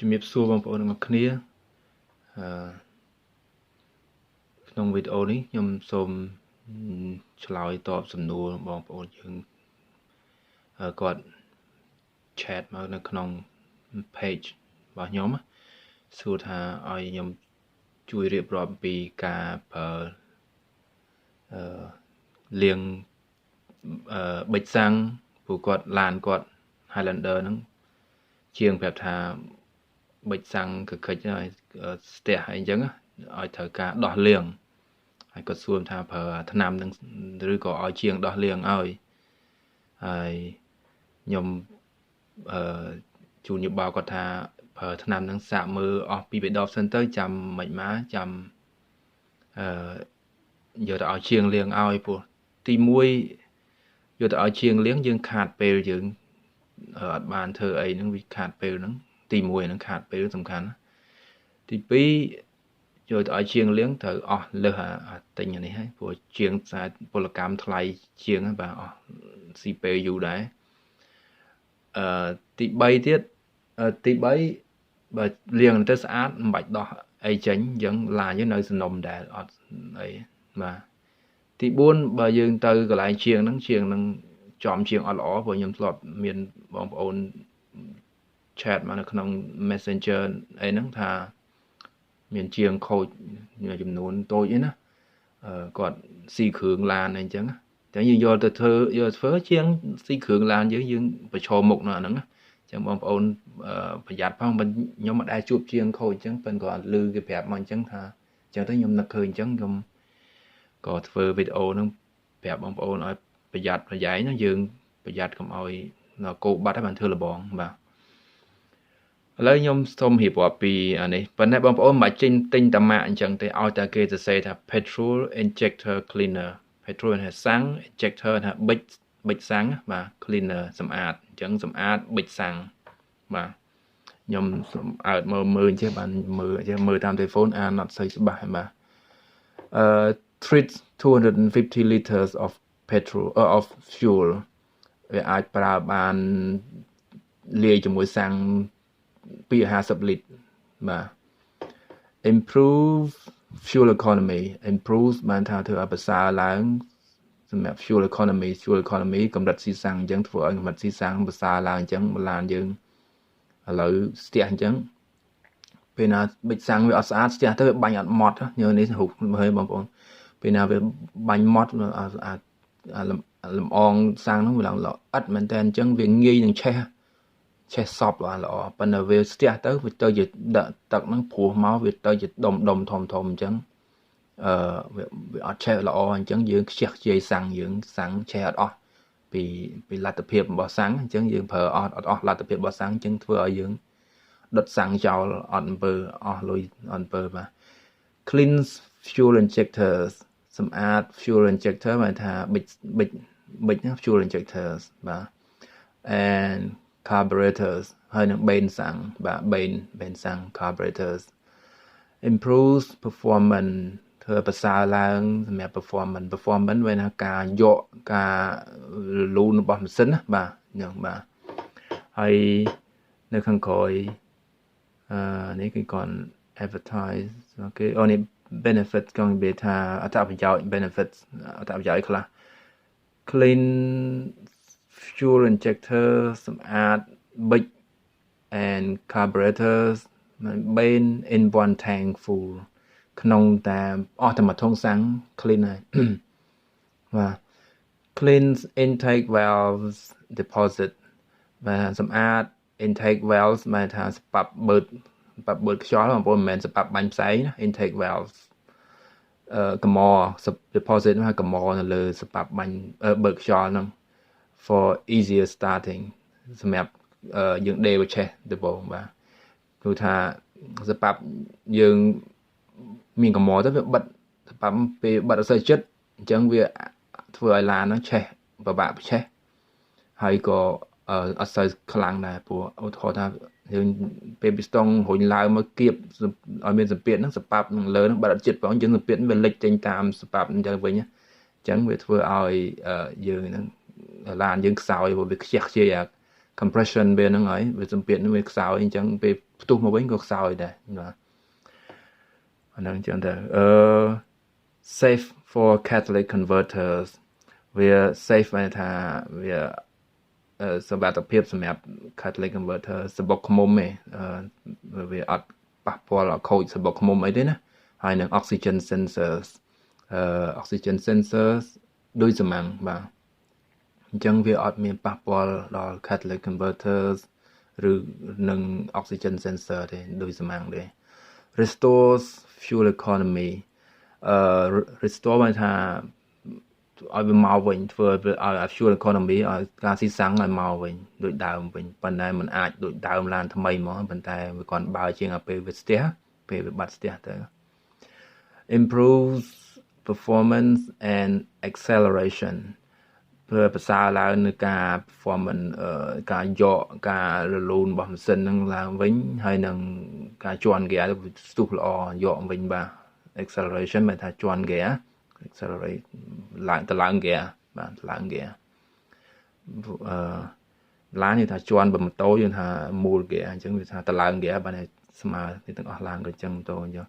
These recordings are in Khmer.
ជំរាបសួរបងប្អូនទាំងអស់គ្នាក្នុងវីដេអូនេះខ្ញុំសូមឆ្លើយតបសំណួរបងប្អូនយើងគាត់ chat មកនៅក្នុង page របស់ខ្ញុំសួរថាឲ្យខ្ញុំជួយរៀបរាប់អំពីការប្រើលាងប៊ិចសាំងព្រោះគាត់ឡានគាត់ Highlander ហ្នឹងជាងប្រាប់ថាប៊ិចសាំងកកិចហើយស្ទះអីចឹងឲ្យត្រូវការដោះលាងហើយគាត់សួរថាប្រើថ្នាំនឹងឬក៏ឲ្យជាងដោះលាងឲ្យហើយខ្ញុំជួនយោបល់គាត់ថាប្រើថ្នាំនឹងសាកមើលអស់ពី3ដបសិនទៅចាំមិនមកចាំយកទៅឲ្យជាងលាងឲ្យព្រោះទី1យកទៅឲ្យជាងលាងយើងខាតពេលយើងអត់បានធ្វើអីហ្នឹងវាខាតពេលហ្នឹងទី1ហ្នឹងខាតពេលសំខាន់ទី2យកទៅឲ្យជាងលាងត្រូវអស់លើសអាទិញនេះហើយព្រោះជាងសាពលកម្មថ្លៃជាងបាទអស់ស៊ីពេលយូរដែរទី3ទៀតទី3បើលាងទៅស្អាតមិនបាច់ដោះអីចេញអញ្ចឹងឡានយើងនៅសំណុំដែរអត់អីបាទទី4បើយើងទៅកន្លែងជាងហ្នឹងចំជាងអត់ល្អព្រោះខ្ញុំធ្លាប់មានបងប្អូន chat មកនៅក្នុង Messenger អីហ្នឹងថាមានជាងខូចចំនួនតូចឯណាគាត់ស៊ីគ្រឿងឡានអីអញ្ចឹងតែយើងយកទៅធ្វើជាងស៊ីគ្រឿងឡានយើងប្រឈមមុខនៅអាហ្នឹងអញ្ចឹងបងប្អូនប្រយ័ត្នផងមិនខ្ញុំមិនដែលជួបជាងខូចអញ្ចឹងប៉ុន្តែគាត់ឮគេប្រាប់មកអញ្ចឹងថាអញ្ចឹងទៅខ្ញុំនឹកឃើញអញ្ចឹងខ្ញុំក៏ធ្វើវីដេអូហ្នឹងប្រាប់បងប្អូនឲ្យប្រយ័ត្នប្រយែងណាយើងប្រយ័ត្នកុំឲ្យគោបាត់ហើយបានធ្វើលបងបាទឥឡូវខ្ញុំសូមរៀបរាប់ពីអានេះប៉ុន្តែបងប្អូនមិនបាច់ទិញតាម៉ាកអញ្ចឹងទេឲ្យតែគេសរសេរថា petrol injector cleaner petrol ថាសាំង injector ថាប៊ិចសាំងបាទ cleaner សម្អាតអញ្ចឹងសម្អាតប៊ិចសាំងបាទខ្ញុំអើតមើលអញ្ចឹងបានមើលតាម telephone អានអត់សូវច្បាស់បាទtreat 250 liters of petrol of fuel វាអាចប្រើបានលាយជាមួយសាំង250 លីត្របាទ improve fuel economy improve បានថាធ្វើឲ្យប្រសើរឡើងសម្រាប់ fuel economy កម្រិតស៊ីសាំងអញ្ចឹងធ្វើឲ្យកម្រិតស៊ីសាំងប្រសើរឡើងអញ្ចឹងឡានយើងឥឡូវស្ទះអញ្ចឹងពេលណាប៊ិចសាំងវាអត់ស្អាតស្ទះទៅវាបាញ់អត់ម៉ត់ញើនេះរូបមើលបងប្អូនពេលណាវាបាញ់ម៉ត់លំអងសាំងហ្នឹងវាឡើងល្អិតមែនតើអញ្ចឹងវាងាយនឹងឆេះសពល្អប៉ុន្តែវាស្ទះទៅវាទៅជាដាក់ទឹកហ្នឹងព្រោះមកវាទៅជាដុំធំអញ្ចឹងវាអត់ឆេះល្អអញ្ចឹងយើងខ្ជិះខ្ជាយសាំងឆេះអត់អស់ពីលទ្ធភាពរបស់សាំងអញ្ចឹងយើងប្រើអស់លទ្ធភាពរបស់សាំងអញ្ចឹងធ្វើឲ្យយើងដុតសាំងចោលអត់អំពើអស់លុយអត់អំពើបាទ clean fuel injectors សម្អាត fuel injector បានថាប៊ិចណា fuel injectors បាទ and carburetors ហើយនឹងបេនសាំងបាទបេនសាំង carburetors improve performance ធ្វើប្រសើរឡើងសម្រាប់ performance វាថាការយកការលូនរបស់ម៉ាស៊ីនណាបាទអញ្ចឹងបាទហើយនៅខាងក្រោយនេះគឺគាត់ advertise អូខេអូនេះ benefit កងវាថាអត្ថប្រយោជន៍ benefits អត្ថប្រយោជន៍ខ្លះ clean fuel injector សម្អាតប៊ិច and carburetors main in one tank full ក្នុងតែអស់តែមួយធុងសាំង clean ហើយបាទ clean intake valves deposit បាទសម្អាត intake valves បានថាស្ប៉ាប់បឺតខ្យល់បងប្អូនមិនមែនស្ប៉ាប់បាញ់ផ្សែងណា intake valves កំម deposit ហ្នឹងកំមនៅលើស្ប៉ាប់បាញ់បឺតខ្យល់ហ្នឹង for easier starting សម្រាប់យើងដេវឆេះដំបូងបាទព្រោះថាស្ប៉ាប់យើងមានកំមទៅវាបិទស្ប៉ាប់ពេលបិទអត់សូវចិត្តអញ្ចឹងវាធ្វើឲ្យឡានហ្នឹងឆេះពិបាកឆេះហើយក៏អត់សូវខ្លាំងដែរព្រោះឧទាហរណ៍ថាយើងពេលពីស្ទង់រុញឡើងមកគៀបឲ្យមានសម្ពាធហ្នឹងស្ប៉ាប់នឹងលើហ្នឹងបិទអត់ចិត្តផងយើងសម្ពាធវាលិចចេញតាមស្ប៉ាប់អញ្ចឹងវិញអញ្ចឹងវាធ្វើឲ្យយើងហ្នឹងឡានយើងខ្សោយព្រោះវាខ្ជិះខ្ជាយ compression វាហ្នឹងហើយវាសម្ពាធនឹងវាខ្សោយអញ្ចឹងពេលផ្ទុះមកវិញក៏ខ្សោយដែរបាទអាហ្នឹងអញ្ចឹងទៅsafe for catalytic converters វា safe ហមថាវាសុវត្ថិភាពសម្រាប់ catalytic converter សំបុកឃ្មុំឯងវាអត់ប៉ះពាល់ខូចសំបុកឃ្មុំអីទេណាហើយនឹង oxygen sensors oxygen sensors ដូចសំាំងបាទអញ្ចឹងវាអត់មានប៉ះពាល់ដល់ catalytic converters ឬនឹង oxygen sensor ទេដូចសំាំងទេ restores fuel economy restore បានថាឲ្យវាមកវិញធ្វើឲ្យ fuel economy ឲ្យការស៊ីសាំងឲ្យមកវិញដូចដើមវិញប៉ុន្តែมันអាចដូចដើមឡានថ្មីហ្មងប៉ុន្តែវាគាត់បើជាងឲ្យពេលវាស្ទះពេលវាបាត់ស្ទះទៅ improves performance and acceleration ធ្វើប្រសើរឡើងនៅការ performance ការយកការរលូនរបស់ម៉ាស៊ីនហ្នឹងឡើងវិញហើយនឹងការជន់ហ្គែរស្ទុះល្អយកវិញបាទ acceleration មានថាជន់ហ្គែរ accelerate ឡើងហ្គែរបាទឡើងហ្គែរឡាននេះថាជន់បើម៉ូតូយើងថាមូលហ្គែរអញ្ចឹងវាថាតឡើងហ្គែរបាទស្មើនេះទាំងអស់ឡានក៏អញ្ចឹងម៉ូតូអញ្ចឹង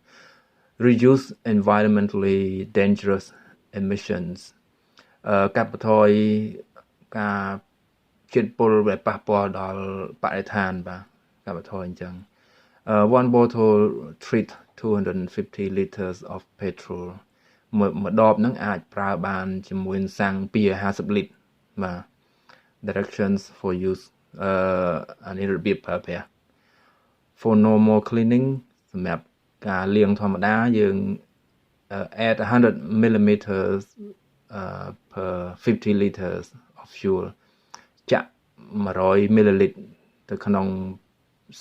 reduce environmentally dangerous emissions កាត់បន្ថយការជាតិពុលដែលប៉ះពាល់ដល់បរិស្ថានបាទកាត់បន្ថយអញ្ចឹងone bottle treat 250 liters of petrol មួយដបហ្នឹងអាចប្រើបានជាមួយសាំង250លីត្របាទ directions for use អានេះរបៀបប្រើប្រាស់ for normal cleaning សម្រាប់ការលាងធម្មតាយើង add 100 millimeters per 50 liters of fuel ចាក់100 ml ទៅក្នុង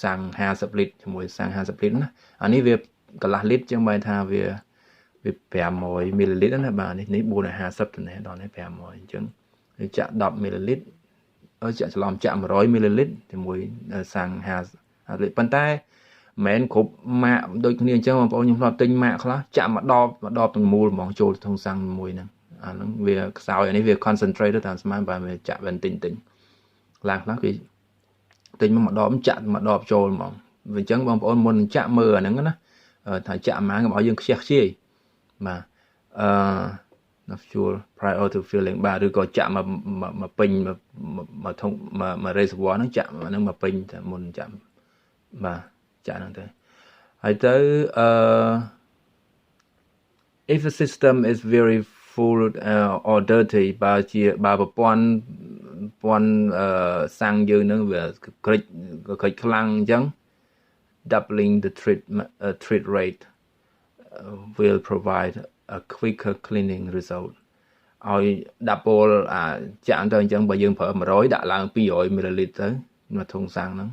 សាំង50លីត្រជាមួយសាំង50លីត្រណាអានេះវាកន្លះលីត្រជាងបែរថាវា500 ml ណាបាទនេះ450ទៅនេះដល់នេះ500អញ្ចឹងចាក់10 ml ចាក់ច្រឡំចាក់100 ml ជាមួយសាំង50លីត្រប៉ុន្តែមិនមែនគ្រប់ម៉ាកដូចគ្នាអញ្ចឹងបងប្អូនខ្ញុំធ្លាប់ទិញម៉ាកខ្លះចាក់មួយដបទាំងមូលហ្មងចូលក្នុងសាំងមួយហ្នឹងអាហ្នឹងវាខ្សោយអានេះវា concentrate ទៅតាមស្មានបើវាចាក់វិញទិញឡើងខ្លះគេទិញមកមួយដបចាក់មួយដបចូលហ្មងវាអញ្ចឹងបងប្អូនមុនចាក់មើលអាហ្នឹងណាថាចាក់អាម៉ាកុំឲ្យយើងខ្ជះខ្ជាយបាទfuel prior to filling បាទឬក៏ចាក់មកពេញមកធុងមក reservoir ហ្នឹងចាក់ហ្នឹងមកពេញតែមុនចាក់បាទចាក់ហ្នឹងទៅហើយទៅif the system is very full or dirty បើប្រព័ន្ធសាំងយើងហ្នឹងវាក្រិចខ្លាំងអញ្ចឹង doubling the treat rate will provide a quicker cleaning result ឲ្យ double ចាក់ទៅអញ្ចឹងបើយើងប្រើ100ដាក់ឡើង200 ml ទៅមកធុងសាំងហ្នឹង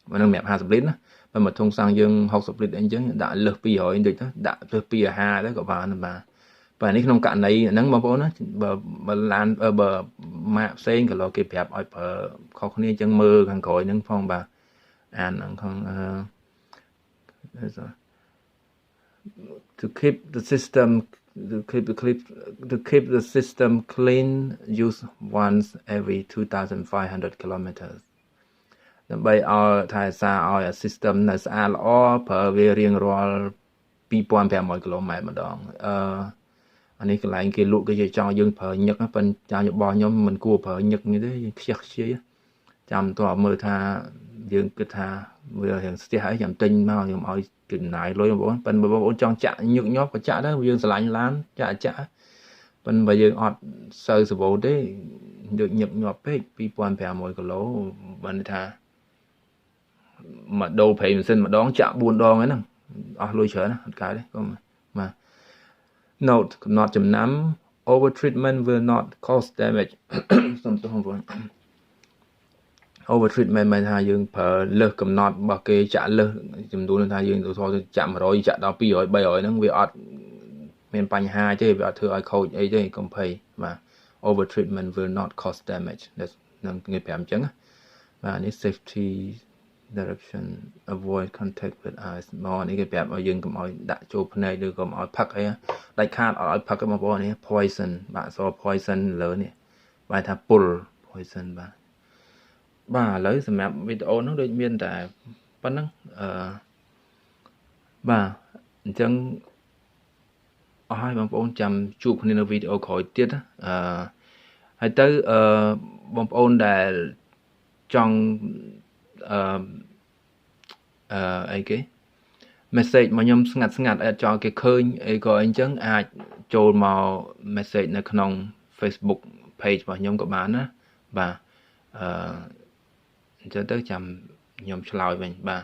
ហ្នឹងសម្រាប់50លីត្រណាបើមកធុងសាំងយើង60លីត្រអីចឹងដាក់លើស200បន្តិចទៅដាក់លើស250ទៅក៏បានបាទបើនេះក្នុងករណីហ្នឹងបងប្អូនណាបើឡានបើម៉ាកផ្សេងក៏លោកគេប្រាប់ឲ្យប្រើខុសគ្នាអញ្ចឹងមើលខាងក្រោយហ្នឹងផងបាទអានហ្នឹងខាងto keep the system clean use once every 2,500 kilometers ដើម្បីឲ្យថែសារឲ្យ system នៅស្អាតល្អប្រើវារៀងរាល់2,500 គីឡូម៉ែត្រម្ដងអានេះកន្លែងគេលក់គេចង់យើងប្រើញឹកប៉ុន្តែរបស់ខ្ញុំមិនគួរប្រើញឹកនេះទេខ្ជះខ្ជាយចាំតើមើលថាយើងគិតថាវារៀងស្ទះអីចាំទិញមកខ្ញុំឲ្យចំណាយលុយបងប្អូនប៉ុន្តែបងប្អូនចង់ចាក់ញឹកញាប់ក៏ចាក់ដែរយើងស្រឡាញ់ឡានចាក់ប៉ុន្តែបើយើងអត់សូវសវោទេដូចញឹកញាប់ពេក2,500 គីឡូបានថាមកដូរប្រេងម៉ាស៊ីនម្ដងចាក់4ដងហ្នឹងអស់លុយច្រើនណាអត់កើតទេក៏បាទ note កំណត់ចំណាំ over treatment will not cause damage សុំទោសបងប្អូន over treatment មានថាយើងប្រើលើសកំណត់របស់គេចាក់លើសចំនួនថាយើងទៅចាក់100ចាក់ដល់200 300ហ្នឹងវាអត់មានបញ្ហាទេវាអត់ធ្វើឲ្យខូចអីទេកុំភ័យបាទ over treatment will not cause damage នឹងគេប្រាប់អញ្ចឹងបាទនេះ safety direction avoid contact with eyes មកនេះគេប្រាប់ឲ្យយើងកុំឲ្យដាក់ចូលភ្នែកឬក៏កុំឲ្យផឹកអីដាច់ខាតអត់ឲ្យផឹកទេបងប្អូននេះ poison បាទស poison លើនេះបាទថាពុល poison បាទ បាទឥឡូវសម្រាប់វីដេអូហ្នឹងដូចមានតែប៉ុណ្ណឹងបាទអញ្ចឹងអស់ហើយបងប្អូនចាំជួបគ្នានៅវីដេអូក្រោយទៀតណាហើយទៅបងប្អូនដែលចង់អីគេ message មកខ្ញុំស្ងាត់អាចចង់គេឃើញអីក៏អីចឹងអាចចូលមក message នៅក្នុង Facebook page របស់ខ្ញុំក៏បានណាបាទអញ្ចឹងទៅចាំខ្ញុំឆ្លើយវិញបាទ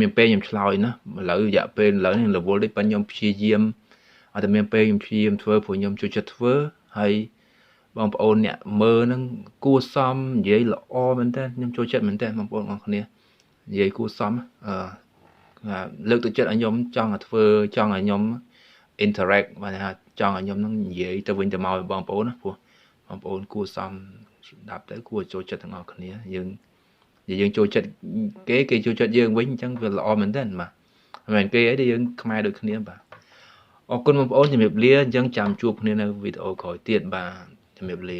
មានពេលខ្ញុំឆ្លើយណាឥឡូវរយៈពេលឥឡូវនេះរវល់តិចប៉ុន្តែខ្ញុំព្យាយាមអត់តែមានពេលខ្ញុំព្យាយាមធ្វើព្រោះខ្ញុំចូលចិត្តធ្វើហើយបងប្អូនអ្នកមើលហ្នឹងគួរសមនិយាយល្អមែនតើខ្ញុំចូលចិត្តមែនតើបងប្អូនបងប្អូនគ្នានិយាយគួរសមលើកទឹកចិត្តឲ្យខ្ញុំចង់ឲ្យធ្វើចង់ឲ្យខ្ញុំ interact បាទថាចង់ឲ្យខ្ញុំនឹងនិយាយទៅវិញទៅមកបងប្អូនណាព្រោះបងប្អូនគួរសមស្ដាប់ទៅគួរចូលចិត្តទាំងអស់គ្នាយើងចូលចិត្តគេចូលចិត្តយើងវិញអញ្ចឹងវាល្អមែនទែនបាទមិនមែនគេអីទេយើងខ្មែរដូចគ្នាបាទអរគុណបងប្អូនជំរាបលាអញ្ចឹងចាំជួបគ្នានៅវីដេអូក្រោយទៀតបាទជំរាបលា